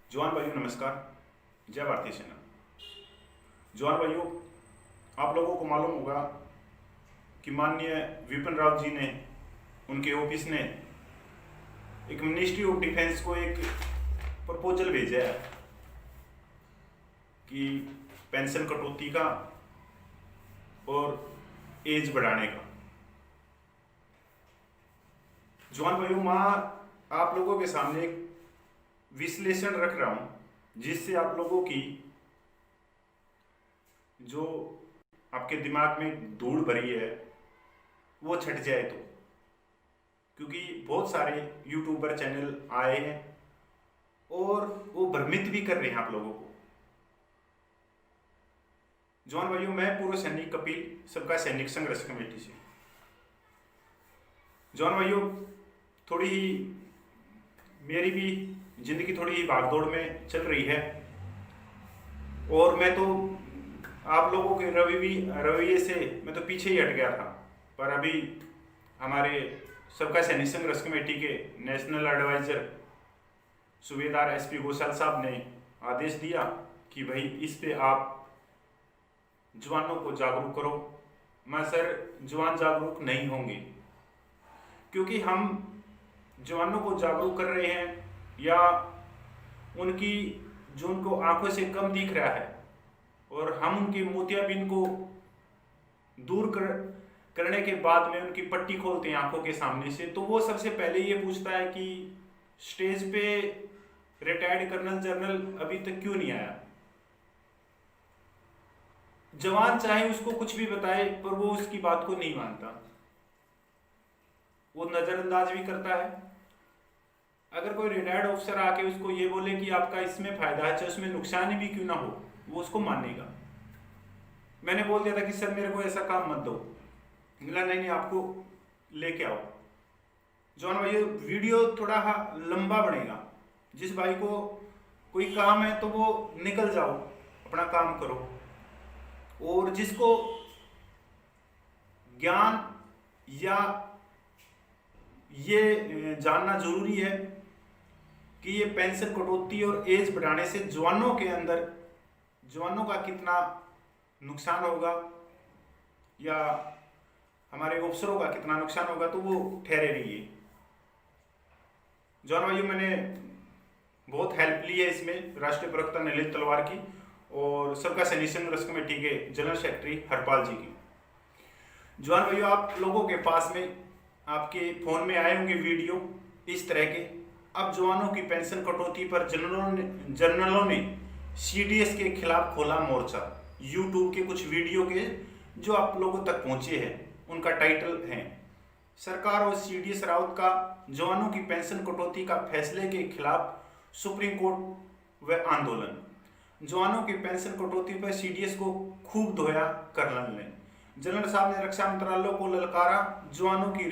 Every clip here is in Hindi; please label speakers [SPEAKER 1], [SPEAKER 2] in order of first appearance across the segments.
[SPEAKER 1] जवान भाइयों नमस्कार। जय भारतीय सेना। जवान भाइयों, आप लोगों को मालूम होगा कि माननीय विपिन रावत जी ने, उनके ऑफिस ने एक मिनिस्ट्री ऑफ डिफेंस को एक प्रपोजल भेजा है कि पेंशन कटौती का और एज बढ़ाने का। जवान भाइयों, मैं आप लोगों के सामने एक विश्लेषण रख रहा हूं जिससे आप लोगों की जो आपके दिमाग में धूल भरी है वो छट जाए। तो क्योंकि बहुत सारे यूट्यूबर चैनल आए हैं और वो भ्रमित भी कर रहे हैं आप लोगों को। जवान भाइयों, मैं पूर्व सैनिक कपिल, सबका सैनिक संघर्ष कमेटी से। जवान भाइयों, थोड़ी ही मेरी भी जिंदगी थोड़ी ही भागदौड़ में चल रही है और मैं तो आप लोगों के रवैये से मैं तो पीछे ही हट गया था। पर अभी हमारे सबका सैनिक संघर्ष कमेटी के नेशनल एडवाइजर सूबेदार एसपी घोषाल साहब ने आदेश दिया कि भाई इस पे आप जवानों को जागरूक करो। मैं सर, जवान जागरूक नहीं होंगे क्योंकि हम जवानों को जागरूक कर रहे हैं या उनकी जो उनको आंखों से कम दिख रहा है और हम उनके मोतियाबिंद को करने के बाद में उनकी पट्टी खोलते हैं आंखों के सामने से, तो वो सबसे पहले ये पूछता है कि स्टेज पे रिटायर्ड कर्नल जनरल अभी तक क्यों नहीं आया। जवान चाहे उसको कुछ भी बताए पर वो उसकी बात को नहीं मानता, वो नजरअंदाज भी करता है। अगर कोई रिटायर्ड ऑफिसर आके उसको ये बोले कि आपका इसमें फायदा है चाहे उसमें नुकसान भी क्यों ना हो, वो उसको मानेगा। मैंने बोल दिया था कि सर मेरे को ऐसा काम मत दो, मिला नहीं आपको लेके आओ। जॉन भाई, वीडियो थोड़ा लंबा बनेगा। जिस भाई को कोई काम है तो वो निकल जाओ, अपना काम करो। और जिसको ज्ञान या ये जानना जरूरी है कि ये पेंशन कटौती और एज बढ़ाने से जवानों का कितना नुकसान होगा या हमारे अफसरों का कितना नुकसान होगा, तो वो ठहरे रहिए। जवान भाइयों, मैंने बहुत हेल्प ली है इसमें राष्ट्रीय प्रवक्ता नलिन तलवार की और सबका सैनिक संघर्ष कमेटी के जनरल सेक्रेटरी हरपाल जी की। जवान भाइयों, आप लोगों के पास में आपके फोन में आए होंगे वीडियो इस तरह के। अब जवानों की पेंशन कटौती पर जनरलों ने सीडीएस के खिलाफ खोला मोर्चा। यूट्यूब के कुछ वीडियो के जो आप लोगों तक पहुंचे हैं उनका टाइटल है, सरकार और सीडीएस राउत का जवानों की पेंशन कटौती का फैसले के खिलाफ सुप्रीम कोर्ट व आंदोलन। जवानों की पेंशन कटौती पर सीडीएस को खूब धोया कर्नल ने। जनरल साहब ने रक्षा मंत्रालय को ललकारा जवानों की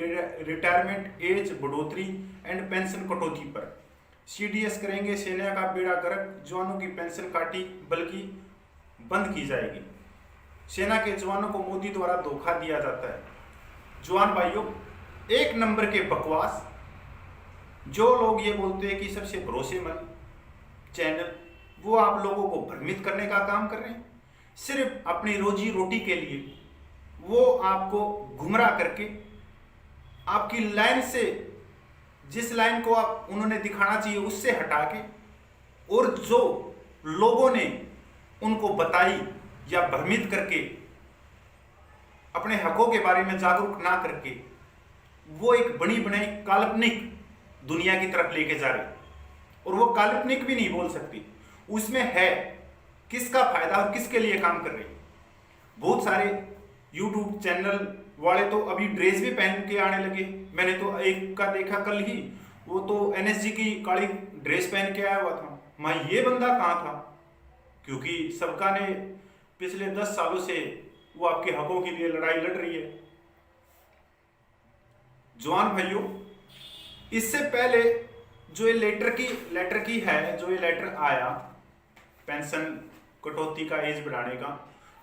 [SPEAKER 1] रिटायरमेंट एज बढ़ोतरी एंड पेंशन कटौती पर। सीडीएस करेंगे सेना का बेड़ा गर्क, जवानों की पेंशन काटी बल्कि बंद की जाएगी। सेना के जवानों को मोदी द्वारा धोखा दिया जाता है। जवान भाइयों, एक नंबर के बकवास। जो लोग ये बोलते हैं कि सबसे भरोसेमंद चैनल, वो आप लोगों को भ्रमित करने का काम कर रहे हैं। सिर्फ अपनी रोजी रोटी के लिए वो आपको गुमराह करके आपकी लाइन से, जिस लाइन को आप उन्होंने दिखाना चाहिए उससे हटा के, और जो लोगों ने उनको बताई या भ्रमित करके अपने हकों के बारे में जागरूक ना करके वो एक बनी बनाई काल्पनिक दुनिया की तरफ लेके जा रहे। और वो काल्पनिक भी नहीं बोल सकती, उसमें है किसका फायदा और किसके लिए काम कर रही। बहुत सारे यूट्यूब चैनल वाले तो अभी ड्रेस भी पहन के आने लगे। मैंने तो एक का देखा कल ही, वो तो एनएसजी की काली ड्रेस पहन के आया हुआ था। मैं ये बंदा कहाँ था, क्योंकि सबका ने पिछले 10 सालों से वो आपके हकों के लिए लड़ाई लड़ रही है। जवान भाइयों, इससे पहले जो ये लेटर की है, जो ये लेटर आया पेंशन कटौती का एज बढ़ाने का,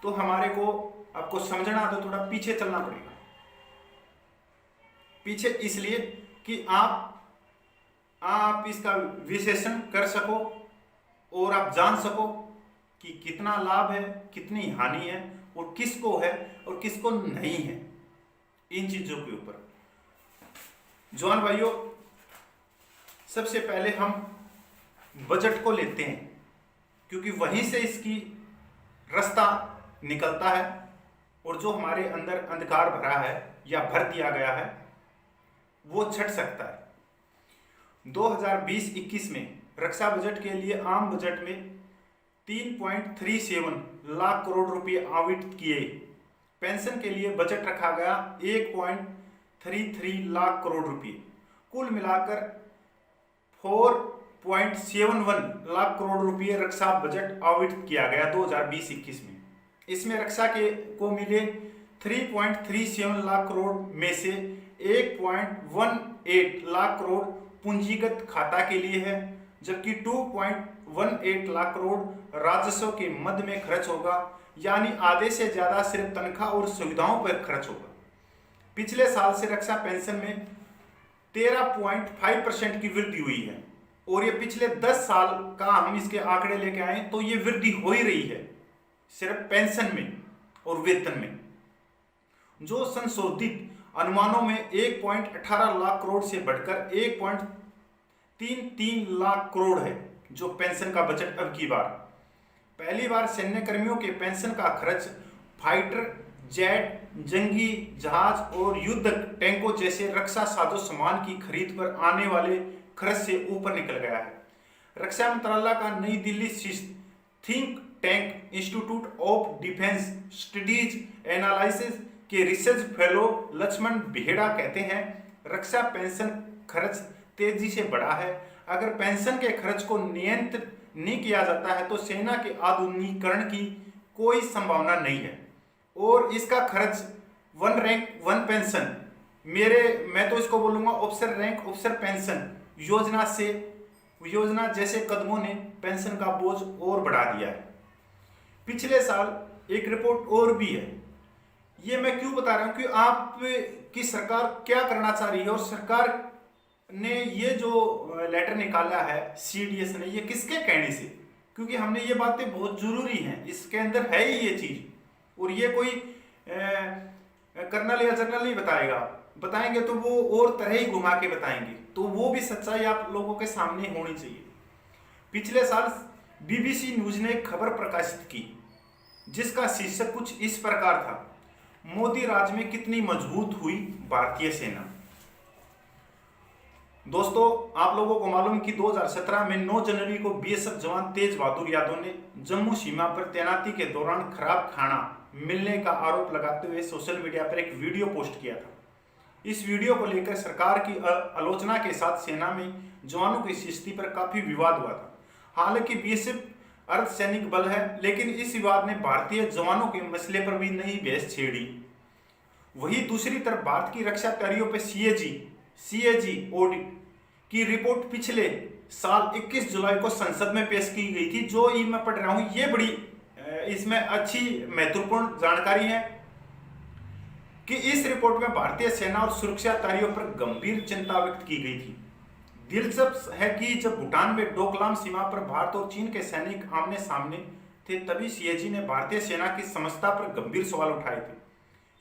[SPEAKER 1] तो हमारे को आपको समझना तो थोड़ा पीछे चलना पड़ेगा। पीछे इसलिए कि आप इसका विश्लेषण कर सको और आप जान सको कि कितना लाभ है, कितनी हानि है, और किसको है और किसको नहीं है। इन चीजों के ऊपर जवान भाइयों, सबसे पहले हम बजट को लेते हैं, क्योंकि वहीं से इसकी रास्ता निकलता है और जो हमारे अंदर अंधकार भरा है या भर दिया गया है वो छट सकता है। 2020-21 में रक्षा बजट के लिए आम बजट में 3.37 लाख करोड़ रुपए आवंटित किए। पेंशन के लिए बजट रखा गया 1.33 लाख करोड़ रुपए। कुल मिलाकर 4.71 लाख करोड़ रुपए रक्षा बजट आवंटित किया गया 2020-21 में। इसमें रक्षा के को मिले 3.37 लाख करोड़ में से 1.18 लाख करोड़ पूंजीगत खाता के लिए है, जबकि 2.18 लाख करोड़ राजस्व के मद में खर्च होगा, यानी आधे से ज्यादा सिर्फ तनख्वाह और सुविधाओं पर खर्च होगा। पिछले साल से रक्षा पेंशन में 13.5% की वृद्धि हुई है और ये पिछले 10 साल का हम इसके आंकड़े लेके आए तो ये वृद्धि हो ही रही है सिर्फ पेंशन में और वेतन में, जो संशोधित अनुमानों में 1.18 लाख करोड़ से बढ़कर 1.33 लाख करोड़ है। जो पेंशन का बजट अब की बार पहली बार सैन्य कर्मियों के पेंशन का खर्च फाइटर जेट, जंगी जहाज और युद्ध टैंकों जैसे रक्षा साजो सामान की खरीद पर आने वाले खर्च से ऊपर निकल गया है। रक्षा मंत्रालय का नई दिल्ली स्थित think tank institute of defence studies analysis के रिसर्च फेलो लक्ष्मण बेहड़ा कहते हैं, रक्षा पेंशन खर्च तेजी से बढ़ा है। अगर पेंशन के खर्च को नियंत्रित नहीं किया जाता है तो सेना के आधुनिकीकरण की कोई संभावना नहीं है और इसका खर्च वन रैंक वन पेंशन, मैं तो इसको बोलूंगा ऑफिसर रैंक ऑफिसर पेंशन योजना जैसे कदमों ने पेंशन का बोझ और बढ़ा दिया है। पिछले साल एक रिपोर्ट और भी है, ये मैं क्यों बता रहा हूं कि आप की सरकार क्या करना चाह रही है और सरकार ने ये जो लेटर निकाला है CDS ने, ये किसके कहने से, क्योंकि हमने ये बातें बहुत जरूरी हैं, इसके अंदर है ही ये चीज और ये कोई कर्नल या जनरल नहीं बताएंगे तो वो और तरह ही घुमा के बताएंगे, तो वो भी सच्चाई आप लोगों के सामने होनी चाहिए। पिछले साल BBC न्यूज ने एक खबर प्रकाशित की जिसका शीर्षक कुछ इस प्रकार था, मोदी राज में कितनी मजबूत हुई भारतीय सेना। दोस्तों, आप लोगों को मालूम कि 2017 में 9 जनवरी को BSF जवान तेज बहादुर यादव ने जम्मू सीमा पर तैनाती के दौरान खराब खाना मिलने का आरोप लगाते हुए सोशल मीडिया पर एक वीडियो पोस्ट किया था। इस वीडियो को लेकर सरकार की आलोचना के साथ सेना में जवानों की स्थिति पर काफी विवाद हुआ था। हालांकि BSF अर्धसैनिक बल है, लेकिन इस विवाद ने भारतीय जवानों के मसले पर भी नई बहस छेड़ी। वहीं दूसरी तरफ भारत की रक्षा तैयारियों पर CAG ऑडिट की रिपोर्ट पिछले साल 21 जुलाई को संसद में पेश की गई थी, जो ये मैं पढ़ रहा हूं। ये बड़ी इसमें अच्छी महत्वपूर्ण जानकारी है कि इस रिपोर्ट में भारतीय सेना और सुरक्षा तैयारियों पर गंभीर चिंता व्यक्त की गई थी। दिलचस्प है कि जब भूटान में डोकलाम सीमा पर भारत और चीन के सैनिक आमने सामने थे, तभी CAG ने भारतीय सेना की समझता पर गंभीर सवाल उठाए थे।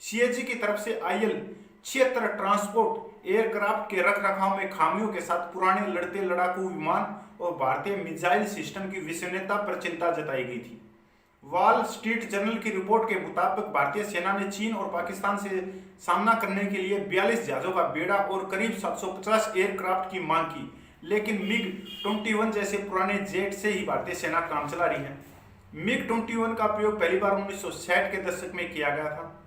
[SPEAKER 1] CAG की तरफ से IL-76 ट्रांसपोर्ट एयरक्राफ्ट के रखरखाव में खामियों के साथ पुराने लड़ते लड़ाकू विमान और भारतीय मिसाइल सिस्टम की विश्वसनीयता पर चिंता जताई गई थी। वॉल स्ट्रीट जर्नल की रिपोर्ट के मुताबिक भारतीय सेना ने चीन और पाकिस्तान से सामना करने के लिए 42 जहाजों का बेड़ा और करीब 750 एयरक्राफ्ट की मांग की, लेकिन MiG-21 जैसे पुराने जेट से ही भारतीय सेना काम चला रही है। MiG-21 का प्रयोग पहली बार 1960 के दशक में किया गया था।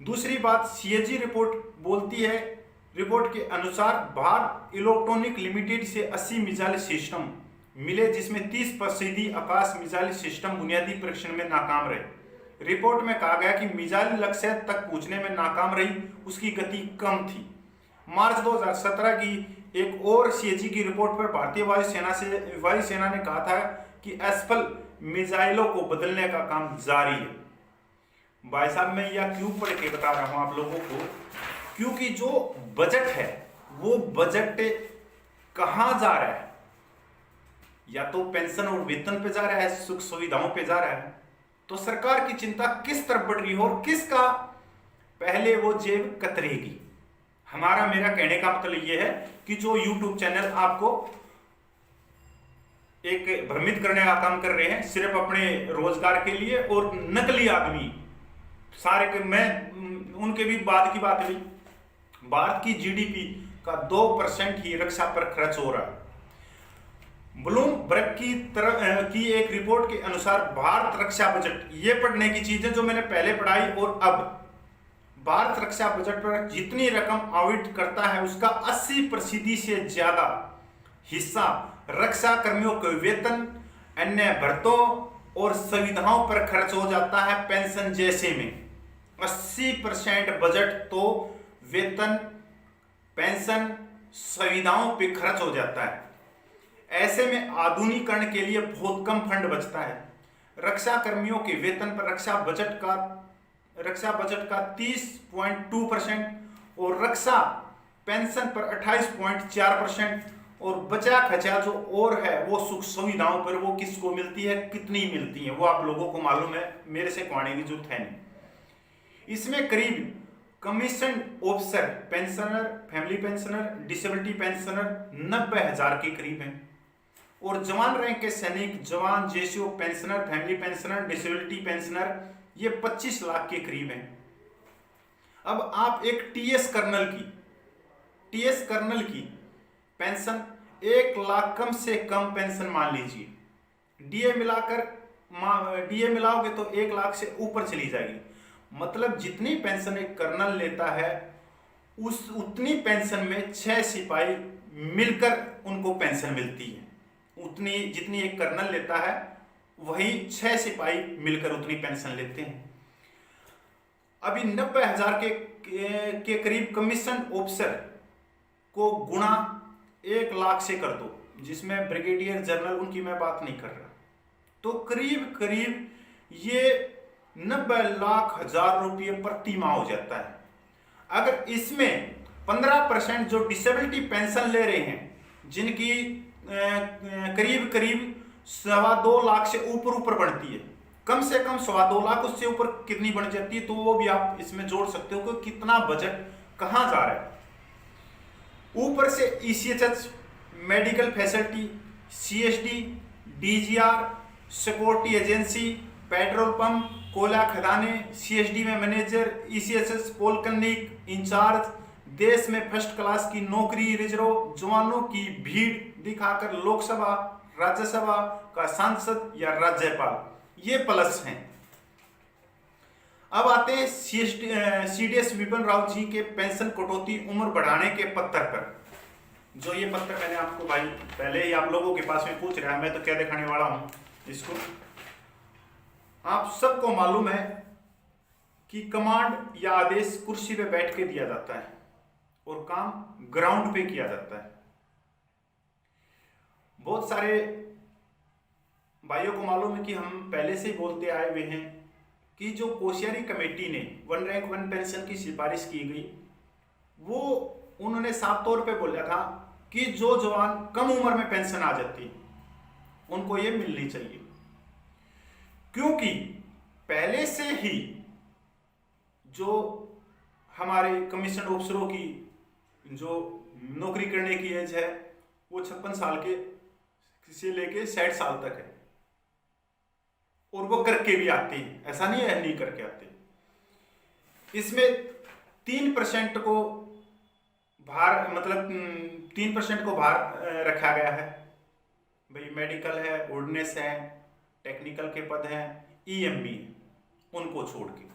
[SPEAKER 1] दूसरी बात CAG रिपोर्ट बोलती है, रिपोर्ट के अनुसार भारत इलेक्ट्रॉनिक लिमिटेड से 80 मिसाइल सिस्टम मिले, जिसमें 30% आकाश मिसाइल सिस्टम बुनियादी परीक्षण में नाकाम रहे। रिपोर्ट में कहा गया कि मिसाइल लक्ष्य तक पहुंचने में नाकाम रही, उसकी गति कम थी। मार्च 2017 की एक और CAG की रिपोर्ट पर भारतीय वायुसेना ने कहा था कि असफल मिसाइलों को बदलने का काम जारी है। भाई साहब, मैं यह क्यों पढ़ के बता रहा हूं आप लोगों को, क्योंकि जो बजट है वो बजट कहां जा रहा है या तो पेंशन और वेतन पे जा रहा है, सुख सुविधाओं पे जा रहा है। तो सरकार की चिंता किस तरफ बढ़ रही है और किसका पहले वो जेब कतरेगी। मेरा कहने का मतलब ये है कि जो YouTube चैनल आपको एक भ्रमित करने का काम कर रहे हैं सिर्फ अपने रोजगार के लिए, और नकली आदमी सारे के, मैं उनके भी बाद की बात हुई, भारत की जीडीपी का 2% ही रक्षा पर खर्च हो रहा है। ब्लूमबर्ग की एक रिपोर्ट के अनुसार भारत रक्षा बजट, ये पढ़ने की चीजें जो मैंने पहले पढ़ाई और अब, भारत रक्षा बजट पर जितनी रकम आवंटित करता है उसका 80% से ज्यादा हिस्सा रक्षा कर्मियों के वेतन, अन्य भत्तों और सुविधाओं पर खर्च हो जाता है, पेंशन जैसे में। 80% बजट तो वेतन, पेंशन, सुविधाओं पे खर्च हो जाता है। ऐसे में आधुनिकीकरण के लिए बहुत कम फंड बचता है। रक्षा कर्मियों के वेतन पर रक्षा बजट का 30.2% और रक्षा पेंशन पर 28.4%, और बचा खचा जो और है वो सुख सुविधाओं पर वो किसको मिलती है, कितनी मिलती है, वो आप लोगों को मालूम है, मेरे से कहने की जरूरत है नहीं। इसमें करीब commission officer, pensioner, family pensioner, disability pensioner 90,000 के करीब हैं, और जवान रैंक के सैनिक, जवान, JCO pensioner, family pensioner, disability pensioner ये 25 लाख के करीब हैं। अब आप एक टीएस कर्नल की पेंशन 1 लाख कम से कम पेंशन मान लीजिए, डीए मिलाओगे तो 1 लाख से ऊपर चली जाएगी। मतलब जितनी पेंशन एक कर्नल लेता है उतनी पेंशन में 6 सिपाही मिलकर उनको पेंशन मिलती है। उतनी जितनी एक कर्नल लेता है वही 6 सिपाही मिलकर उतनी पेंशन लेते हैं। अभी 90,000 के करीब कमीशन ऑफिसर को गुणा 1 लाख से कर दो, जिसमें ब्रिगेडियर जनरल, उनकी मैं बात नहीं कर रहा, तो करीब करीब ये 90,00,000 रुपये प्रति माह हो जाता है। अगर इसमें 15% जो डिसेबिलिटी पेंशन ले रहे हैं, जिनकी करीब करीब 2.25 लाख से ऊपर बढ़ती है, कम से कम 2.25 लाख, उससे ऊपर कितनी बन जाती है, तो वो भी आप इसमें जोड़ सकते हो कि कितना बजट कहां जा रहा है। ऊपर से ECHS, medical facility, CSD, DGR, security agency, petrol pump, कोयला खदाने, सीएसडी में मैनेजर, ईसीएचएस पॉलिटेक्निक इंचार्ज, देश में फर्स्ट क्लास की नौकरी, रिजर्व जवानों की भीड़ दिखाकर लोकसभा, राज्यसभा का सांसद या राज्यपाल, ये प्लस हैं। अब आते हैं सीडीएस विपिन रावत जी के पेंशन कटौती उम्र बढ़ाने के पत्र पर। जो ये पत्र मैंने आपको भाई पहले ही आप लोगों के पास में पूछ रहा है, मैं तो क्या दिखाने वाला हूं इसको। आप सबको मालूम है कि कमांड या आदेश कुर्सी पे बैठ के दिया जाता है और काम ग्राउंड पे किया जाता है। बहुत सारे भाइयों को मालूम है कि हम पहले से ही बोलते आए हुए हैं कि जो कोश्यारी कमेटी ने 1 रैंक 1 पेंशन की सिफारिश की गई, वो उन्होंने साफ तौर पे बोला था कि जो जवान कम उम्र में पेंशन आ जाती उनको ये मिलनी चाहिए, क्योंकि पहले से ही जो हमारे कमीशन ऑफिसरों की जो नौकरी करने की एज है वो 56 साल के से लेके 60 साल तक है, और वो करके भी आते हैं, ऐसा नहीं है नहीं करके आते। इसमें 3% को भार, मतलब 3% को भार रखा गया है भाई। मेडिकल है, ऑर्डिनेंस है, टेक्निकल के पद हैं, ईएमबी, उनको छोड़ के।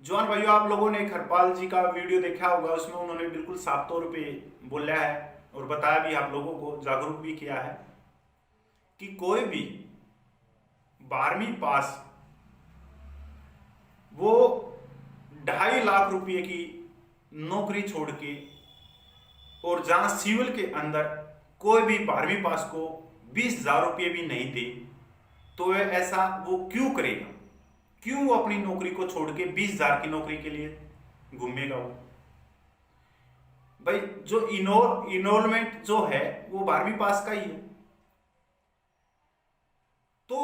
[SPEAKER 1] जवान भाइयों, आप लोगों ने हरपाल जी का वीडियो देखा होगा, उसमें उन्होंने बिल्कुल साफ तौर पे बोला है और बताया भी, आप लोगों को जागरूक भी किया है कि कोई भी 12वीं पास वो 2.5 लाख रुपए की नौकरी छोड़ के, और जहां सिविल के अंदर कोई भी 12वीं पास को 20,000 रुपये भी नहीं दे, तो ऐसा वो क्यों करेगा? क्यों वो अपनी नौकरी को छोड़ के 20,000 की नौकरी के लिए घूमेगा? वो भाई जो इनरोलमेंट जो है वो 12वीं पास का ही है, तो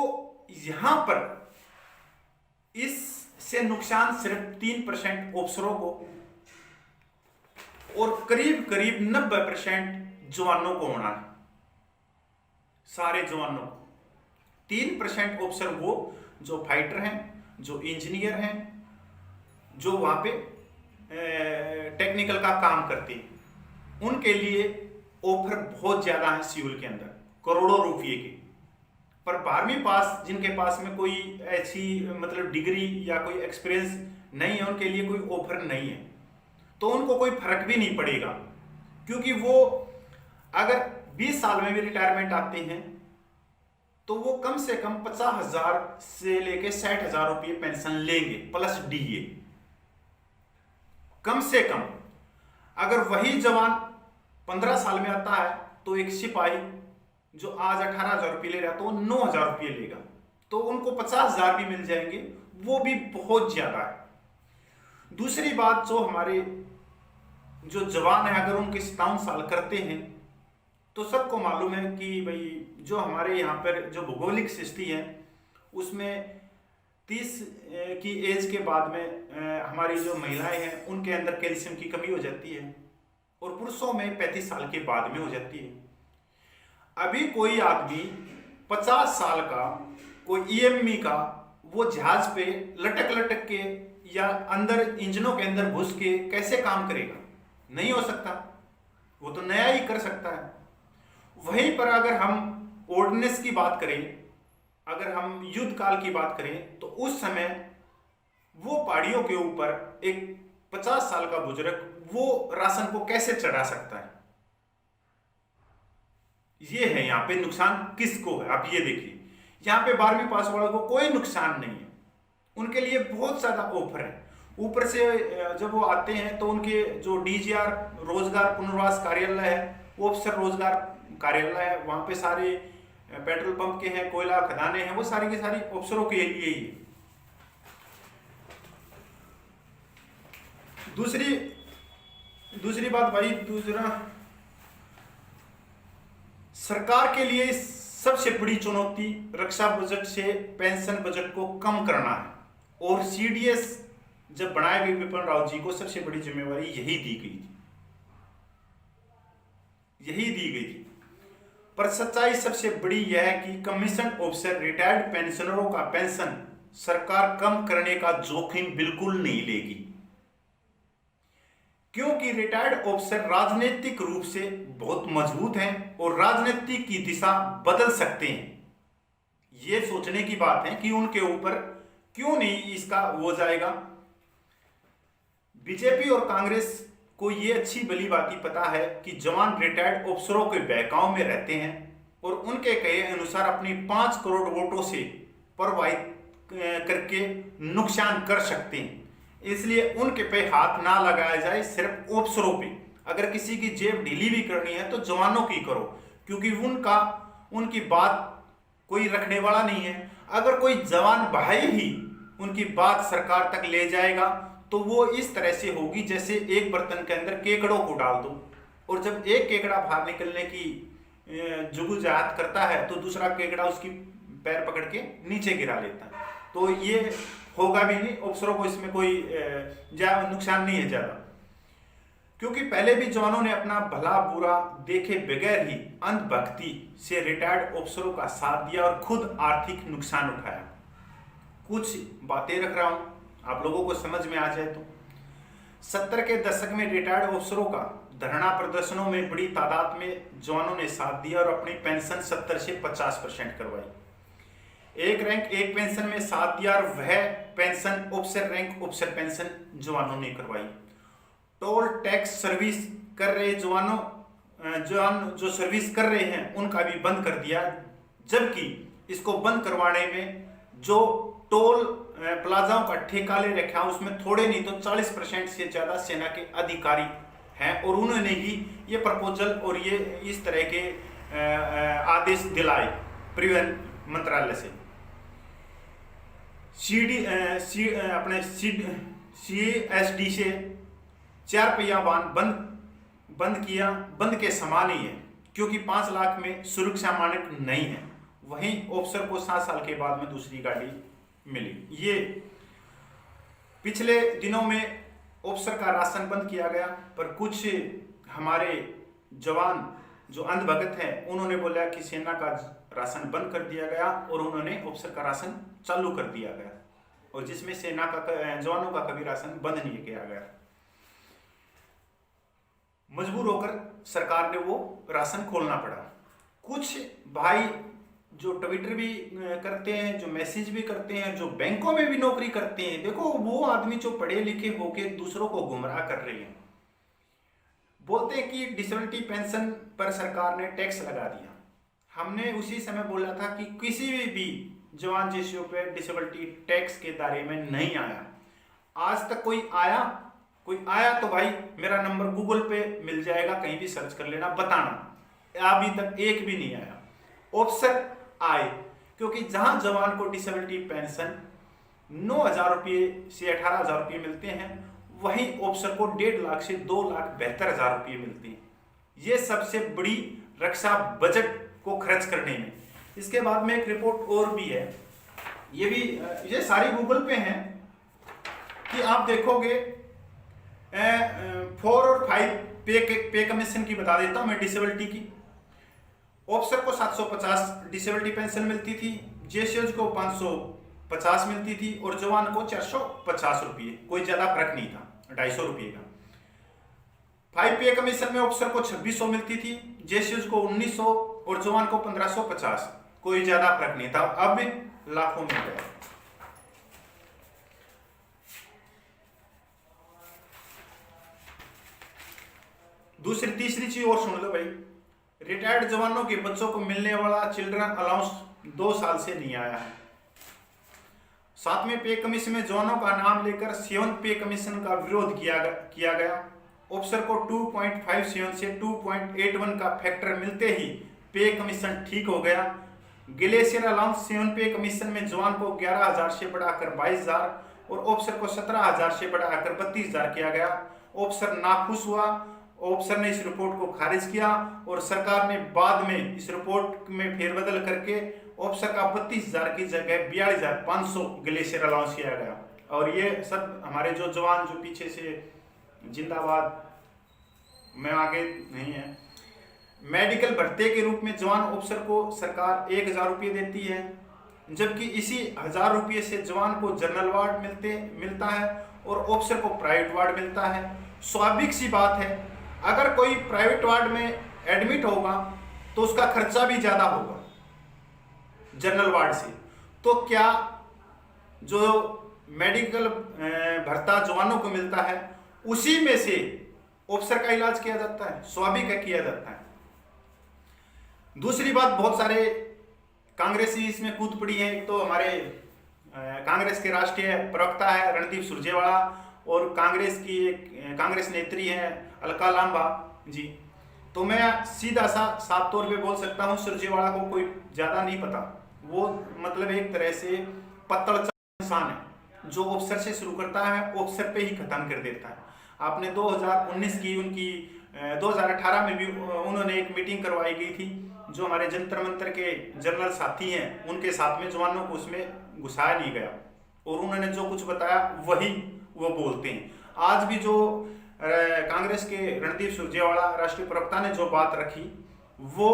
[SPEAKER 1] यहां पर इससे नुकसान सिर्फ 3% अफसरों को और करीब करीब 90% जवानों को होना है। सारे जवानों को 3% अफसर वो जो फाइटर हैं, जो इंजीनियर हैं, जो वहां पे टेक्निकल का काम करते हैं, उनके लिए ऑफर बहुत ज्यादा है सिविल के अंदर, करोड़ों रुपये के। पर 12वीं पास जिनके पास में कोई ऐसी मतलब डिग्री या कोई एक्सपीरियंस नहीं है, उनके लिए कोई ऑफर नहीं है, तो उनको कोई फर्क भी नहीं पड़ेगा, क्योंकि वो अगर 20 साल में भी रिटायरमेंट आते हैं तो वो कम से कम 50,000 से लेके 60,000 रुपये पेंशन लेंगे प्लस डीए कम से कम। अगर वही जवान 15 साल में आता है तो एक सिपाही जो आज 18,000 रुपये ले रहा है तो 9,000 रुपये लेगा, तो उनको 50,000 भी मिल जाएंगे, वो भी बहुत ज्यादा है। दूसरी बात, जो हमारे जो जवान है अगर उनके 57 साल करते हैं तो सबको मालूम है कि भाई जो हमारे यहाँ पर जो भौगोलिक स्थिति है उसमें 30 की एज के बाद में हमारी जो महिलाएं हैं उनके अंदर कैल्शियम की कमी हो जाती है, और पुरुषों में 35 साल के बाद में हो जाती है। अभी कोई आदमी 50 साल का कोई ईएमई का वो जहाज पे लटक लटक के या अंदर इंजनों के अंदर घुस के कैसे काम करेगा? नहीं हो सकता, वो तो नया ही कर सकता है। वहीं पर अगर हम ऑर्डिनेंस की बात करें, अगर हम युद्ध काल की बात करें, तो उस समय वो पहाड़ियों के ऊपर एक 50 साल का बुजुर्ग वो राशन को कैसे चढ़ा सकता है? ये है यहाँ पे नुकसान किसको है? आप ये देखिए, यहाँ पे 12वीं पास वालों को कोई नुकसान नहीं है, उनके लिए बहुत ज्यादा ऑफर है। ऊपर से जब वो आते हैं तो उनके जो डीजीआर रोजगार पुनर्वास कार्यालय है, वो अफसर रोजगार कार्यालय है, वहां पे सारे पेट्रोल पंप के हैं, कोयला खदानें हैं, वो सारी की सारी अफसरों के लिए ही है। दूसरी बात भाई, सरकार के लिए सबसे बड़ी चुनौती रक्षा बजट से पेंशन बजट को कम करना है, और सीडीएस जब बनाए गए विपिन रावत जी को सबसे बड़ी जिम्मेवारी यही दी गई थी। पर सच्चाई सबसे बड़ी यह है कि कमीशन ऑफिसर रिटायर्ड पेंशनरों का पेंशन सरकार कम करने का जोखिम बिल्कुल नहीं लेगी, क्योंकि रिटायर्ड ऑफिसर राजनीतिक रूप से बहुत मजबूत हैं और राजनीति की दिशा बदल सकते हैं। यह सोचने की बात है कि उनके ऊपर क्यों नहीं इसका हो जाएगा। बीजेपी और कांग्रेस को ये अच्छी भली बात पता है कि जवान रिटायर्ड अफसरों के बहकाव में रहते हैं और उनके कहे अनुसार अपनी 5 करोड़ वोटों से प्रभावित करके नुकसान कर सकते हैं, इसलिए उनके पे हाथ ना लगाया जाए, सिर्फ अफसरों पे। अगर किसी की जेब ढीली भी करनी है तो जवानों की करो, क्योंकि उनकी बात कोई रखने वाला नहीं है। अगर कोई जवान भाई ही उनकी बात सरकार तक ले जाएगा तो वो इस तरह से होगी जैसे एक बर्तन के अंदर केकड़ों को डाल दो, और जब एक केकड़ा बाहर निकलने की जुगुजाहत करता है तो दूसरा केकड़ा उसकी पैर पकड़ के नीचे गिरा लेता है। तो ये होगा भी नहीं, अफसरों को इसमें कोई नुकसान नहीं है ज्यादा, क्योंकि पहले भी जवानों ने अपना भला बुरा देखे बगैर ही अंधभक्ति से रिटायर्ड अफसरों का साथ दिया और खुद आर्थिक नुकसान उठाया। कुछ बातें रख रहा हूं, आप लोगों को समझ में आ जाए तो 70 के दशक में रिटायर्ड अफसरों का धरना प्रदर्शनों में बड़ी तादाद में जवानों ने साथ दिया और अपनी पेंशन 70 से 50% करवाई। एक रैंक एक पेंशन में साथ दिया और वह पेंशन अफसर रैंक अफसर पेंशन जवानों ने करवाई। टोल टैक्स सर्विस कर रहे जवान जो सर्विस कर रहे हैं उनका भी बंद कर दिया, जबकि इसको बंद करवाने में जो टोल प्लाजाओं का ठेका ले रखा उसमें थोड़े नहीं तो 40% से ज्यादा सेना के अधिकारी हैं, और उन्होंने ही ये प्रपोजल और ये इस तरह के आदेश दिलाए परिवहन मंत्रालय से। CSD से 4 पहिया वाहन बंद के समान ही है, क्योंकि 5 लाख में सुरक्षा मानक नहीं है। वहीं ऑफिसर को 7 साल के बाद में दूसरी गाड़ी मिली। ये पिछले दिनों में ऑफिसर का राशन बंद किया गया, पर कुछ हमारे जवान जो अंधभगत हैं उन्होंने बोला कि सेना का राशन बंद कर दिया गया और उन्होंने ऑफिसर का राशन चालू कर दिया गया, और जिसमें सेना का जवानों का कभी राशन बंद नहीं किया गया। मजबूर होकर सरकार ने वो राशन खोलना पड़ा। कुछ भाई जो ट्विटर भी करते हैं, जो मैसेज भी करते हैं, जो बैंकों में भी नौकरी करते हैं, देखो वो आदमी जो पढ़े लिखे होके दूसरों को गुमराह कर रहे हैं। बोलते हैं कि डिसेबिलिटी पेंशन पर सरकार ने टैक्स लगा दिया। हमने उसी समय बोला था कि किसी भी जवान जेसीओ पे डिसेबिलिटी टैक्स के दायरे में नहीं आया। आज तक कोई आया तो भाई मेरा नंबर गूगल पे मिल जाएगा, कहीं भी सर्च कर लेना, बताना। अभी तक एक भी नहीं आया। ऑफिसर आए, क्योंकि जहां जवान को डिसेबिलिटी पेंशन 9,000 रुपये से 18,000 रुपये मिलते हैं, वहीं ऑफिसर को 1.5 लाख से 2,72,000 रुपये मिलते हैं। ये सबसे बड़ी रक्षा बजट को खर्च करने में। इसके बाद में एक रिपोर्ट और भी है, ये सारी गूगल पे हैं कि आप देखोगे 4 और 5 पे कमीशन की बता देता हूं मैं डिसेबिलिटी की। ऑफिसर को 750 डिसेबिलिटी पेंशन मिलती थी, जेसीओज को 550 मिलती थी और जवान को 450 रुपये, कोई ज्यादा फर्क नहीं था, 250 रुपये का। 5 पे कमीशन में ऑफिसर को 2600 मिलती थी, जेसीओज को 1900 और जवान को 1550, कोई ज्यादा फर्क नहीं था। अब लाखों में गया। तीसरी चीज और सुन लो भाई, रिटायर्ड जवानों के बच्चों को मिलने वाला चिल्ड्रन अलाउंस 2 साल से नहीं आया है। 7वें पे कमीशन में जवानों का नाम लेकर 7वें पे कमीशन का विरोध किया गया। ऑफिसर को 2.57 से 2.81 का फैक्टर मिलते ही पे कमीशन ठीक हो गया। ग्लेशियर अलाउंस 7 पे कमीशन में जवान को 11,000 से बढ़ाकर 22,000 और ऑफिसर को 17,000 से बढ़ाकर 32,000 किया गया। ऑफिसर नाखुश हुआ, ऑफिसर ने इस रिपोर्ट को खारिज किया और सरकार ने बाद में इस रिपोर्ट में फेरबदल करके ऑफिसर का 32,000 की जगह 42,500 ग्लेशियर अलाउंस किया गया। और ये सब हमारे जो जवान जो पीछे से जिंदाबाद में आगे नहीं है, मेडिकल भत्ते के रूप में जवान ऑफिसर को सरकार 1,000 रुपये देती है, जबकि इसी 1,000 रुपये से जवान को जनरल वार्ड मिलता है और ऑफिसर को प्राइवेट वार्ड मिलता है। स्वाभाविक सी बात है, अगर कोई प्राइवेट वार्ड में एडमिट होगा तो उसका खर्चा भी ज्यादा होगा जनरल वार्ड से। तो क्या जो मेडिकल भत्ता जवानों को मिलता है उसी में से ऑफिसर का इलाज किया जाता है? स्वाभाविक है किया जाता है। दूसरी बात, बहुत सारे कांग्रेसी इसमें कूद पड़ी है। एक तो हमारे कांग्रेस के राष्ट्रीय प्रवक्ता है रणदीप सुरजेवाला और कांग्रेस नेत्री है अलका लांबा जी। तो मैं सीधा सा साफ तौर पे बोल सकता हूँ, सुरजेवाला को कोई ज्यादा नहीं पता। वो मतलब एक तरह से पत्तड़ इंसान है, जो ऑफिसर से शुरू करता है ऑफिसर पे ही खत्म कर देता है। आपने 2019 की उनकी 2018 में भी उन्होंने एक मीटिंग करवाई गई थी, जो हमारे जंतर मंतर के जनरल साथी हैं उनके साथ में जवानों को उसमें घुसाया नहीं गया और उन्होंने जो कुछ बताया वही वो बोलते हैं। आज भी जो कांग्रेस के रणदीप सुरजेवाला राष्ट्रीय प्रवक्ता ने जो बात रखी वो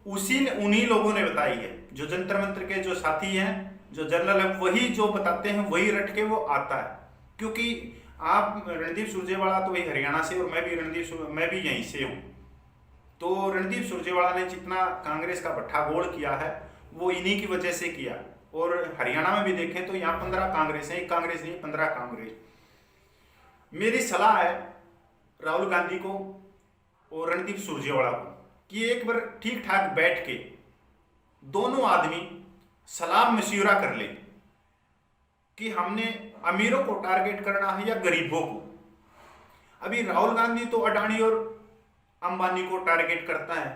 [SPEAKER 1] उन्हीं लोगों ने बताई है। जो जंतर मंतर के जो साथी हैं, जो जनरल है, वही जो बताते हैं वही रट के वो आता है। क्योंकि आप रणदीप सुरजेवाला तो वही हरियाणा से और मैं भी यहीं से हूँ। तो रणदीप सुरजेवाला ने जितना कांग्रेस का भट्ठा गोल किया है वो इन्हीं की वजह से किया। और हरियाणा में भी देखें तो यहाँ 15 कांग्रेस है, एक कांग्रेस नहीं 15 कांग्रेस। मेरी सलाह है राहुल गांधी को और रणदीप सुरजेवाला को कि एक बार ठीक ठाक बैठ के दोनों आदमी सलाह मशवरा कर ले कि हमने अमीरों को टारगेट करना है या गरीबों को। अभी राहुल गांधी तो अडानी और अंबानी को टारगेट करता है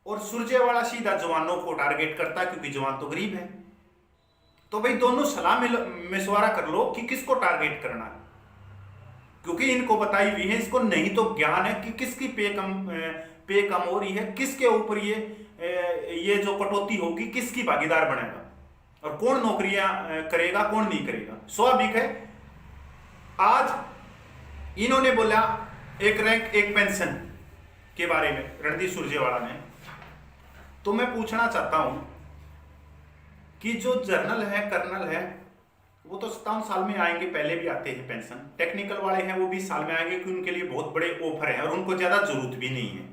[SPEAKER 1] और सुरजेवाला सीधा जवानों को टारगेट करता है, क्योंकि जवान तो गरीब है। तो भाई दोनों सलाह मशवरा कर लो कि किसको टारगेट करना है, क्योंकि इनको बताई हुई है। इसको नहीं तो ज्ञान है कि किसकी पे कम हो रही है, किसके ऊपर ये ये जो कटौती होगी किसकी भागीदार बनेगा और कौन नौकरियां करेगा कौन नहीं करेगा। स्वाभाविक है। आज इन्होंने बोला एक रैंक एक पेंशन के बारे में, रणदीप सुरजेवाला ने, तो मैं पूछना चाहता हूं कि जो जर्नल है कर्नल है वो तो 57 साल में आएंगे, पहले भी आते हैं पेंशन। टेक्निकल वाले हैं वो 20 साल में आएंगे क्योंकि उनके लिए बहुत बड़े ऑफर हैं और उनको ज्यादा जरूरत भी नहीं है।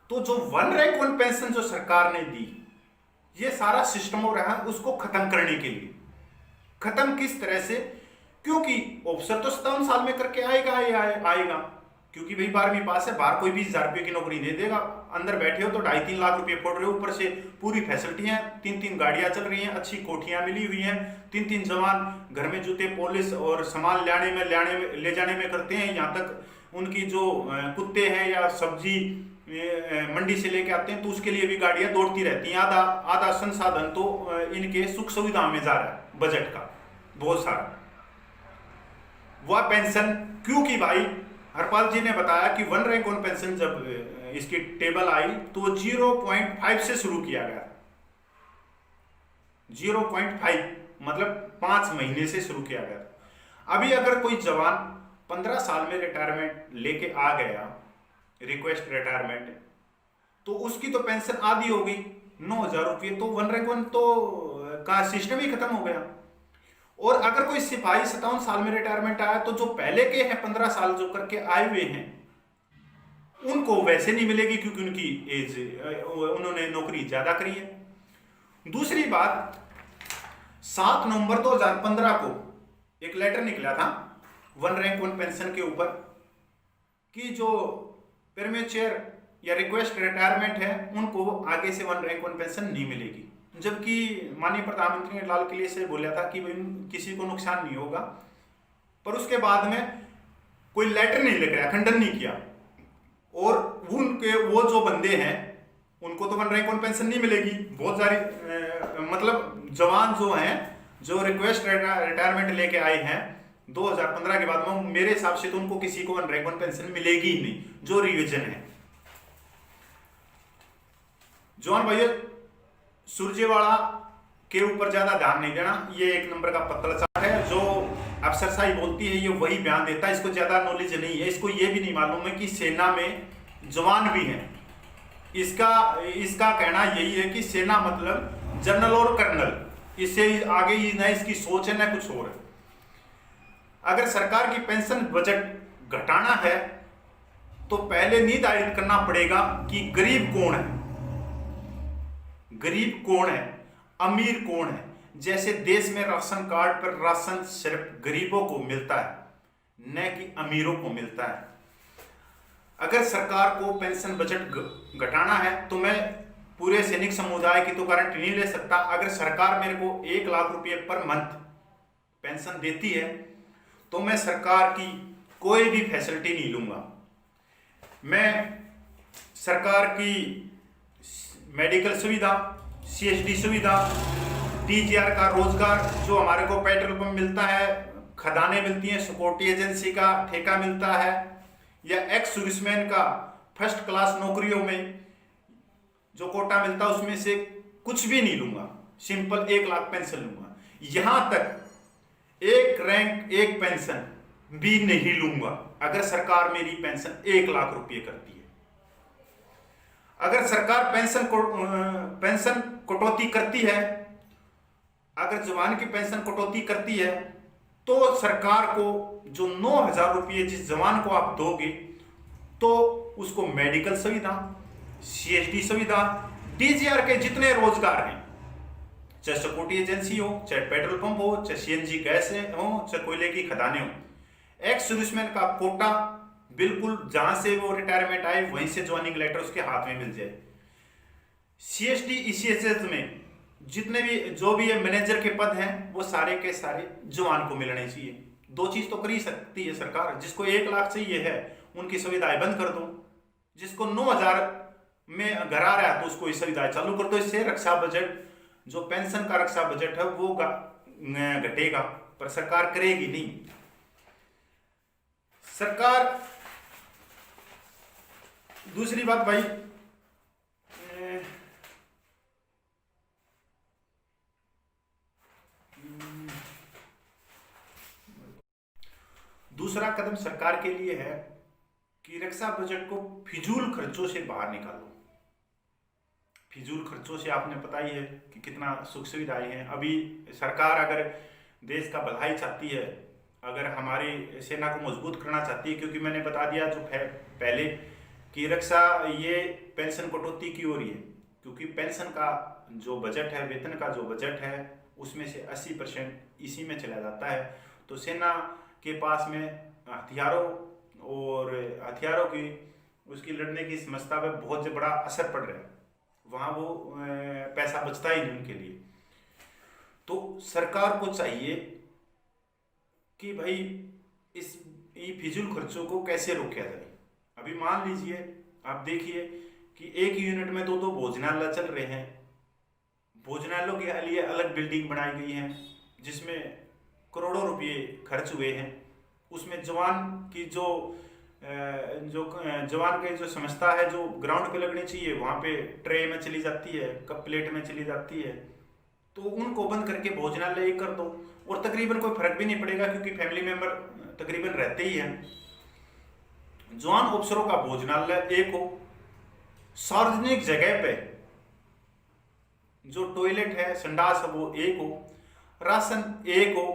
[SPEAKER 1] तो जो वन रैंक वन पेंशन जो सरकार ने दी, ये सारा सिस्टम हो रहा है उसको खत्म करने के लिए। खत्म किस तरह से? क्योंकि ऑफिसर तो 57 साल में करके आएगा क्योंकि भाई 12वीं पास है, बाहर कोई 20,000 रुपये की नौकरी नहीं देगा। अंदर बैठे हो तो 2.5-3 लाख रुपए फोड़ रहे हो, ऊपर से पूरी फैसिलिटियां, 3-3 गाड़ियां चल रही हैं, अच्छी कोठियां मिली हुई हैं, 3-3 जवान घर में जूते पॉलिश और सामान ले जाने में करते हैं। यहाँ तक उनकी जो कुत्ते हैं या सब्जी मंडी से लेके आते हैं तो उसके लिए भी गाड़ियां दौड़ती रहती हैं। आधा संसाधन तो इनके सुख सुविधाओं में जा रहा है, बजट का बहुत सारा। वह पेंशन क्योंकि भाई हरपाल जी ने बताया कि वन रैंक वन पेंशन जब इसकी टेबल आई तो 0.5 से शुरू किया गया। 0.5 मतलब 5 महीने से शुरू किया गया। अभी अगर कोई जवान 15 साल में रिटायरमेंट लेके आ गया, रिक्वेस्ट रिटायरमेंट, तो उसकी तो पेंशन आधी हो गई, 9,000 रुपये, तो वन रैंक वन तो का सिस्टम ही खत्म हो गया। और अगर कोई सिपाही 57 साल में रिटायरमेंट आया तो जो पहले के हैं 15 साल जो करके आए हुए हैं उनको वैसे नहीं मिलेगी क्योंकि उनकी एज, उन्होंने नौकरी ज्यादा करी है। दूसरी बात, 7 नवंबर 2015 को एक लेटर निकला था वन रैंक वन पेंशन के ऊपर कि जो प्रीमेच्योर या रिक्वेस्ट रिटायरमेंट है उनको आगे से वन रैंक वन पेंशन नहीं मिलेगी। जबकि माननीय प्रधानमंत्री ने लाल किले से बोला था कि किसी को नुकसान नहीं होगा, पर उसके बाद में कोई लेटर नहीं लिख रहा, खंडन नहीं किया। और उनके वो जो बंदे हैं उनको तो वन रैंक वन पेंशन नहीं मिलेगी। बहुत सारी मतलब जवान जो हैं जो रिक्वेस्ट रिटायरमेंट लेके आए हैं 2015 के बाद में, मेरे हिसाब से तो उनको किसी को वन रैंक वन पेंशन मिलेगी ही नहीं। जो रिविजन है जवान भैया सुरजेवाला के ऊपर ज्यादा ध्यान नहीं देना, ये एक नंबर का पत्राचार है। जो अफसरशाही बोलती है ये वही बयान देता है, इसको ज्यादा नॉलेज नहीं है। इसको ये भी नहीं मालूम है कि सेना में जवान भी हैं। इसका कहना यही है कि सेना मतलब जनरल और कर्नल, इससे आगे ही न इसकी सोच है न कुछ और है। अगर सरकार की पेंशन बजट घटाना है तो पहले निर्धारित करना पड़ेगा कि गरीब कौन है, गरीब कौन है, अमीर कौन है। जैसे देश में राशन कार्ड पर राशन सिर्फ गरीबों को मिलता है, न कि अमीरों को मिलता है। अगर सरकार को पेंशन बजट घटाना है तो मैं पूरे सैनिक समुदाय की तो गारंटी नहीं ले सकता। अगर सरकार मेरे को 1 लाख रुपए पर मंथ पेंशन देती है तो मैं सरकार की कोई भी फैसिलिटी नहीं लूंगा। मैं सरकार की मेडिकल सुविधा, CSD सुविधा, DGR का रोजगार, जो हमारे को पेट्रोल पंप मिलता है, खदानें मिलती हैं, सिक्योरिटी एजेंसी का ठेका मिलता है, या एक्स सर्विसमैन का फर्स्ट क्लास नौकरियों में जो कोटा मिलता है उसमें से कुछ भी नहीं लूंगा। सिंपल 1 लाख पेंशन लूंगा। यहां तक एक रैंक एक पेंशन भी नहीं लूंगा अगर सरकार मेरी पेंशन 1 लाख रुपये करती है। अगर सरकार पेंशन कटौती करती है, अगर जवान की पेंशन कटौती करती है तो सरकार को जो 9,000 रुपये जिस जवान को आप दोगे तो उसको मेडिकल सुविधा, CSD सुविधा, DGR के जितने रोजगार हैं, चाहे सिक्योरिटी एजेंसी हो, चाहे पेट्रोल पंप हो, चाहे CNG गैस हो, चाहे कोयले की खदानें हो, एक्स सर्विसमैन का कोटा बिल्कुल जहां से वो रिटायरमेंट आए वहीं से ज्वाइनिंग लेटर उसके हाथ में मिल जाए। CSD ECHS में जितने भी जो भी मैनेजर के पद हैं वो सारे के सारे जवान को मिलने चाहिए। 2 चीज तो कर ही सकती है सरकार। जिसको 1 लाख चाहिए है उनकी सुविधाएं बंद कर दो, जिसको 9,000 में घर आ रहा है तो उसको ये सुविधाएं चालू कर दो। इससे रक्षा बजट, जो पेंशन का रक्षा बजट है वो घटेगा, पर सरकार करेगी नहीं। सरकार, दूसरी बात भाई, दूसरा कदम सरकार के लिए है कि रक्षा बजट को फिजूल खर्चों से बाहर निकालो। फिजूल खर्चों से आपने पता ही है कि कितना सुख सुविधाएं हैं। अभी सरकार अगर देश का भलाई चाहती है, अगर हमारी सेना को मजबूत करना चाहती है, क्योंकि मैंने बता दिया जो पहले कि रक्षा ये पेंशन कटौती की ओर ही है, क्योंकि पेंशन का जो बजट है, वेतन का जो बजट है, उसमें से 80% इसी में चला जाता है। तो सेना के पास में हथियारों की उसकी लड़ने की क्षमता पे बहुत बड़ा असर पड़ रहा है, वहाँ वो पैसा बचता ही नहीं उनके लिए। तो सरकार को चाहिए कि भाई इस फिजूल खर्चों को कैसे रोका जाए। अभी मान लीजिए, आप देखिए कि एक यूनिट में दो भोजनालय चल रहे हैं। भोजनालयों के लिए अलग बिल्डिंग बनाई गई है जिसमें करोड़ों रुपए खर्च हुए हैं। उसमें जवान की जो जवान की जो समस्या है, जो ग्राउंड पे लगनी चाहिए, वहाँ पे ट्रे में चली जाती है, कप प्लेट में चली जाती है। तो उनको बंद करके भोजनालय एक कर दो और तकरीबन कोई फर्क भी नहीं पड़ेगा, क्योंकि फैमिली मेंबर तकरीबन रहते ही हैं। जवान अफसरों का भोजनालय एक हो, सार्वजनिक जगह पे जो टॉयलेट है, संडास है, वो एक हो, राशन एक हो,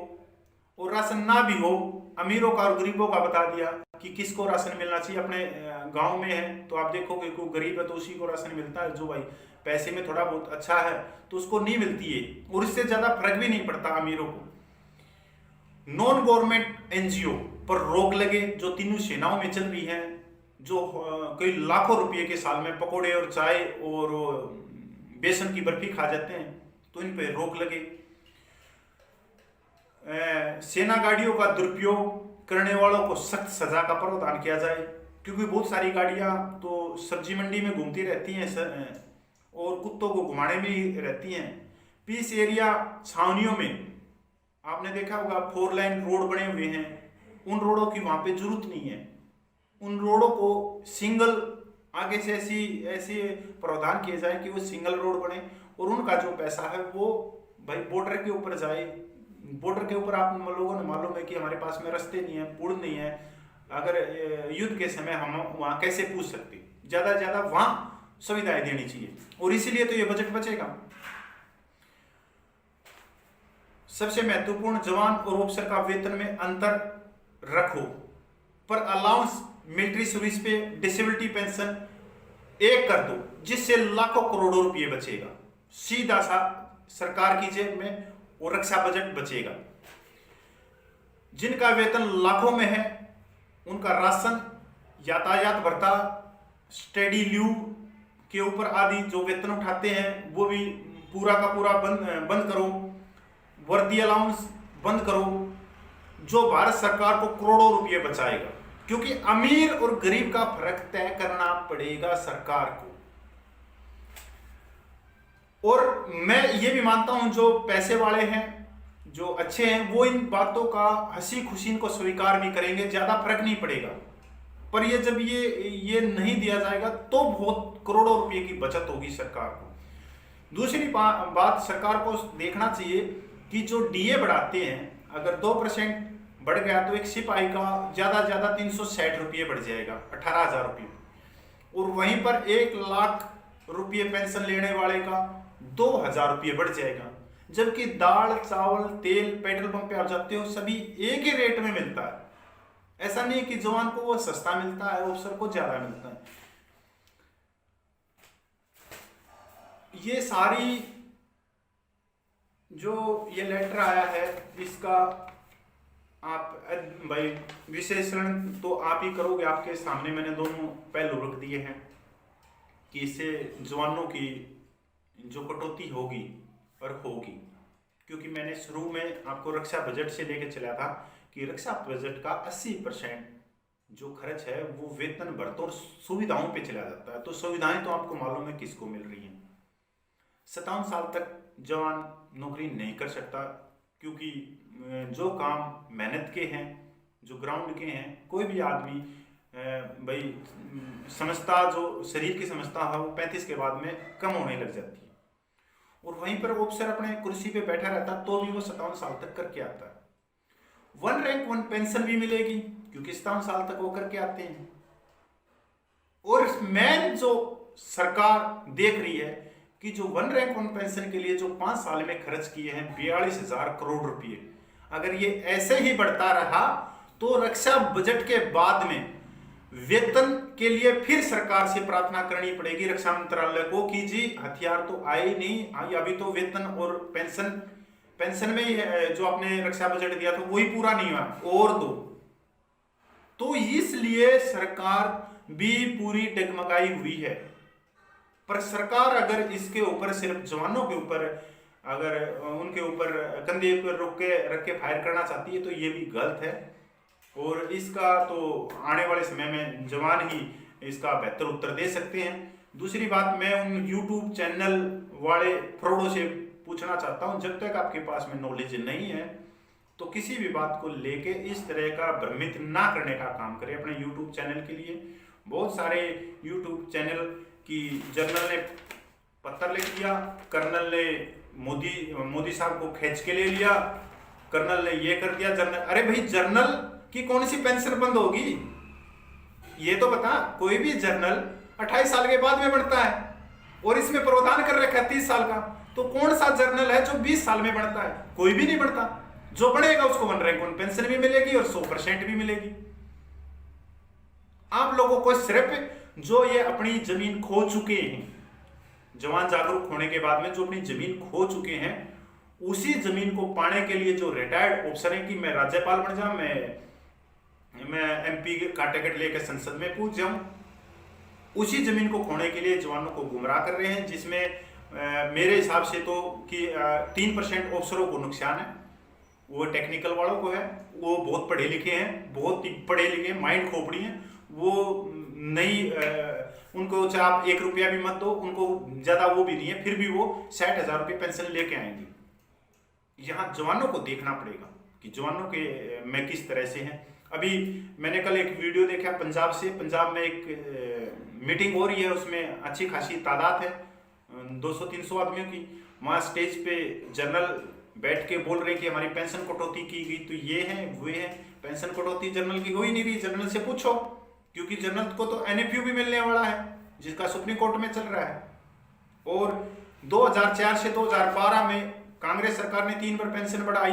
[SPEAKER 1] और राशन ना भी हो, अमीरों का और गरीबों का बता दिया कि किसको राशन मिलना चाहिए। अपने गांव में है तो आप देखोगे कोई गरीब है तो उसी को राशन मिलता है, जो भाई पैसे में थोड़ा बहुत अच्छा है तो उसको नहीं मिलती है, और इससे ज्यादा फर्क भी नहीं पड़ता अमीरों को। नॉन गवर्नमेंट एनजीओ पर रोक लगे, जो तीनों सेनाओं में चल रही है, जो कई लाखों रुपए के साल में पकोड़े और चाय और बेसन की बर्फी खा जाते हैं, तो इन पे रोक लगे। सेना गाड़ियों का दुरुपयोग करने वालों को सख्त सजा का प्रावधान किया जाए, क्योंकि बहुत सारी गाड़ियां तो सब्जी मंडी में घूमती रहती हैं और कुत्तों को घुमाने में ही रहती हैं। पीस एरिया छावनियों में आपने देखा होगा 4 लाइन रोड बने हुए हैं, उन रोडों की वहां पे जरूरत नहीं है। उन रोडों को सिंगल आगे से ऐसे प्रावधान किए जाए कि वो सिंगल रोड बने, और उनका जो पैसा है वो भाई बॉर्डर के ऊपर जाए। बॉर्डर के ऊपर आप लोगों ने मालूम है कि हमारे पास में रास्ते नहीं है, पुल नहीं है। अगर युद्ध के समय हम वहां कैसे पूछ सकते, ज्यादा से ज्यादा वहां सुविधाएं देनी चाहिए, और इसीलिए तो ये बजट बचेगा। सबसे महत्वपूर्ण, जवान और ऑफिसर का वेतन में अंतर रखो, पर अलाउंस मिलिट्री सर्विस पे डिसेबिलिटी पेंशन एक कर दो, जिससे लाखों करोड़ों रुपए बचेगा सीधा सा सरकार की जेब में, और रक्षा बजट बचेगा। जिनका वेतन लाखों में है उनका राशन, यातायात भत्ता, स्टडी लीव के ऊपर आदि जो वेतन उठाते हैं वो भी पूरा का पूरा बंद करो। वर्दी अलाउंस बंद करो, जो भारत सरकार को करोड़ों रुपए बचाएगा, क्योंकि अमीर और गरीब का फर्क तय करना पड़ेगा सरकार को। और मैं ये भी मानता हूं जो पैसे वाले हैं, जो अच्छे हैं, वो इन बातों का हंसी खुशी इनको स्वीकार भी करेंगे, ज्यादा फर्क नहीं पड़ेगा। पर ये जब ये नहीं दिया जाएगा तो बहुत करोड़ों रुपए की बचत होगी सरकार को। दूसरी बात, सरकार को देखना चाहिए कि जो डीए बढ़ाते हैं, अगर 2% बढ़ गया तो एक सिपाही का ज्यादा 360 रुपये बढ़ जाएगा, 18,000 रुपये, और वहीं पर 1 लाख रुपये पेंशन लेने वाले का 2,000 रुपये बढ़ जाएगा। जबकि दाल, चावल, तेल पेट्रोल पंप पे आप जाते हो सभी एक ही रेट में मिलता है। ऐसा नहीं कि जवान को वो सस्ता मिलता है, ऑफिसर को ज्यादा मिलता है। ये सारी जो ये लेटर आया है, इसका आप भाई विश्लेषण तो आप ही करोगे। आपके सामने मैंने दोनों पहलू रख दिए हैं कि इससे जवानों की जो कटौती होगी और होगी, क्योंकि मैंने शुरू में आपको रक्षा बजट से लेकर चला था कि रक्षा बजट का 80% जो खर्च है वो वेतन भत्तों और सुविधाओं पे चला जाता है। तो सुविधाएं तो आपको मालूम है किसको मिल रही हैं। 57 साल तक जवान नौकरी नहीं कर सकता, क्योंकि जो काम मेहनत के हैं, जो ग्राउंड के हैं, कोई भी आदमी भाई समझता, जो शरीर की समझता है वो 35 के बाद में कम होने लग जाती है। और वहीं पर ऑफिसर अपने कुर्सी पे बैठा रहता तो भी वो 57 साल तक करके आता है। वन रैंक वन पेंशन भी मिलेगी क्योंकि 57 साल तक वो करके आते हैं। और मेन जो सरकार देख रही है कि जो वन रैंक वन पेंशन के लिए जो 5 साल में खर्च किए हैं 42,000 करोड़ रुपए, अगर ये ऐसे ही बढ़ता रहा तो रक्षा बजट के बाद में वेतन के लिए फिर सरकार से प्रार्थना करनी पड़ेगी रक्षा मंत्रालय को कि जी हथियार तो आए नहीं, अभी तो वेतन और पेंशन में जो आपने रक्षा बजट दिया था वही पूरा नहीं हुआ, और दो। तो इसलिए सरकार भी पूरी डगमगाई हुई है। पर सरकार अगर इसके ऊपर सिर्फ जवानों के ऊपर अगर उनके ऊपर कंधे पर रख के फायर करना चाहती है तो ये भी गलत है, और इसका तो आने वाले समय में जवान ही इसका बेहतर उत्तर दे सकते हैं। दूसरी बात, मैं उन YouTube चैनल वाले फ्रॉडों से पूछना चाहता हूं, जब तक आपके पास में नॉलेज नहीं है तो किसी भी बात को लेके इस तरह का भ्रमित ना करने का काम करें अपने YouTube चैनल के लिए। बहुत सारे YouTube चैनल की जनरल ने पत्र लिख दिया, कर्नल ने मोदी साहब को खींच के ले लिया, कर्नल ने ये कर दिया, जनरल, अरे भाई जर्नल की कौन सी पेंशन बंद होगी ये तो बता। कोई भी जर्नल 28 साल के बाद में बढ़ता है और इसमें प्रावधान कर रखा है 30 साल का, तो कौन सा जर्नल है जो 20 साल में बढ़ता है? कोई भी नहीं बढ़ता। जो बढ़ेगा उसको वन रैंक वन पेंशन भी मिलेगी और 100% भी मिलेगी। आप लोगों को सिर्फ जो ये अपनी जमीन खो चुके हैं, जवान जागरूक होने के बाद में जो अपनी जमीन खो चुके हैं, उसी जमीन को पाने के लिए जो रिटायर्ड ऑप्शन है कि मैं राज्यपाल बन जाऊं, मैं MP का टिकट लेकर संसद में पहुंच जाऊं, उसी जमीन को खोने के लिए जवानों को गुमराह कर रहे हैं। जिसमें मेरे हिसाब से तो कि 3% अफसरों को नुकसान है, वो टेक्निकल वालों को है, वो बहुत पढ़े लिखे हैं, बहुत पढ़े लिखे माइंड खोपड़ी हैं, वो नहीं उनको चाहे आप 1 रुपया भी मत दो, उनको ज्यादा वो भी नहीं है, फिर भी वो 60,000 रुपये पेंशन लेके आएंगे। यहाँ जवानों को देखना पड़ेगा कि जवानों के में किस तरह से हैं। अभी मैंने कल एक वीडियो देखा पंजाब से, पंजाब में एक मीटिंग हो रही है, उसमें अच्छी खासी तादाद है 200-300 आदमियों की। वहाँ स्टेज पे जनरल बैठ के बोल रहे हैं कि हमारी पेंशन कटौती की गई, तो ये है वो है, पेंशन कटौती जनरल की हो ही नहीं रही। जनरल से पूछो, क्योंकि जनरल को तो NFU भी मिलने वाला है जिसका सुप्रीम कोर्ट में चल रहा है। और 2004 से 2012 में कांग्रेस सरकार ने 3 बार पेंशन बढ़ाई,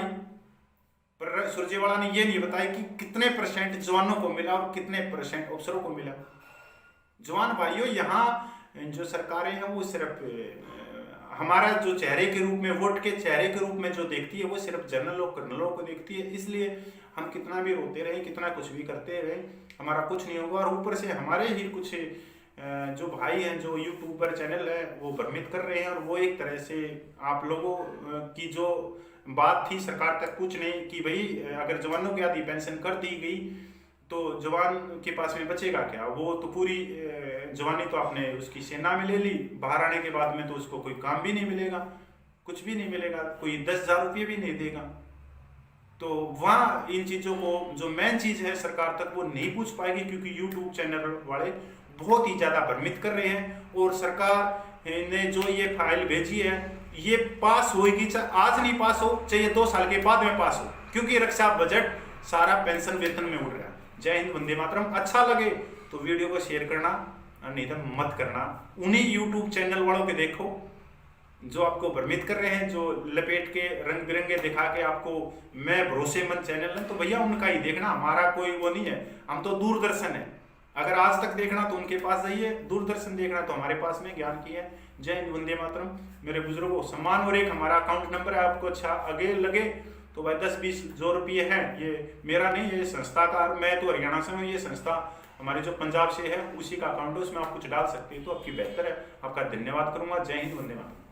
[SPEAKER 1] पर सुरजेवाला ने ये नहीं बताया कि कितने % जवानों को मिला और कितने % अफसरों को मिला। जवान भाइयों, यहाँ जो सरकारें हैं वो सिर्फ हमारा जो चेहरे के रूप में, वोट के चेहरे के रूप में जो देखती है वो सिर्फ जनरल और कर्नलों को देखती है। इसलिए हम कितना भी रोते रहे, कितना कुछ भी करते रहे, हमारा कुछ नहीं होगा। और ऊपर से हमारे ही कुछ जो भाई हैं, जो यूट्यूबर चैनल है, वो भ्रमित कर रहे हैं, और वो एक तरह से आप लोगों की जो बात थी सरकार तक कुछ नहीं कि भाई अगर जवानों की आधी पेंशन कर दी गई तो जवान के पास में बचेगा क्या? वो तो पूरी जवानी तो आपने उसकी सेना में ले ली, बाहर आने के बाद में तो उसको कोई काम भी नहीं मिलेगा, कुछ भी नहीं मिलेगा, कोई 10,000 रुपये भी नहीं देगा। तो वहाँ इन चीज़ों को जो मेन चीज़ है सरकार तक वो नहीं पूछ पाएगी, क्योंकि यूट्यूब चैनल वाले बहुत ही ज़्यादा भ्रमित कर रहे हैं। और सरकार ने जो ये फाइल भेजी है ये पास होगी, चाहे आज नहीं पास हो, चाहे 2 साल के बाद में पास हो, क्योंकि रक्षा बजट सारा पेंशन वेतन में उड़ रहा है। जय हिंद, वंदे मातरम। अच्छा लगे तो वीडियो को शेयर करना, नहीं तो मत करना। उन्हीं यूट्यूब चैनल वालों के देखो जो आपको भ्रमित कर रहे हैं, जो लपेट के रंग बिरंगे दिखा के आपको मैं भरोसेमंद चैनल है, तो भैया उनका ही देखना, हमारा कोई वो नहीं है। हम तो दूरदर्शन है, अगर आज तक देखना तो उनके पास जाइए, दूरदर्शन देखना तो हमारे पास में ज्ञान की है। जय हिंद, वंदे मातरम। मेरे बुजुर्गों सम्मान। और एक हमारा अकाउंट नंबर है, आपको अच्छा आगे लगे तो भाई 10-20 जो रुपये हैं, ये मेरा नहीं, ये संस्था का, मैं तो हरियाणा से हूँ, ये संस्था हमारे जो पंजाब से है उसी का अकाउंट है, उसमें आप कुछ डाल सकते हैं तो आपकी बेहतर है। आपका धन्यवाद करूंगा। जय हिंद, वंदे मातरम।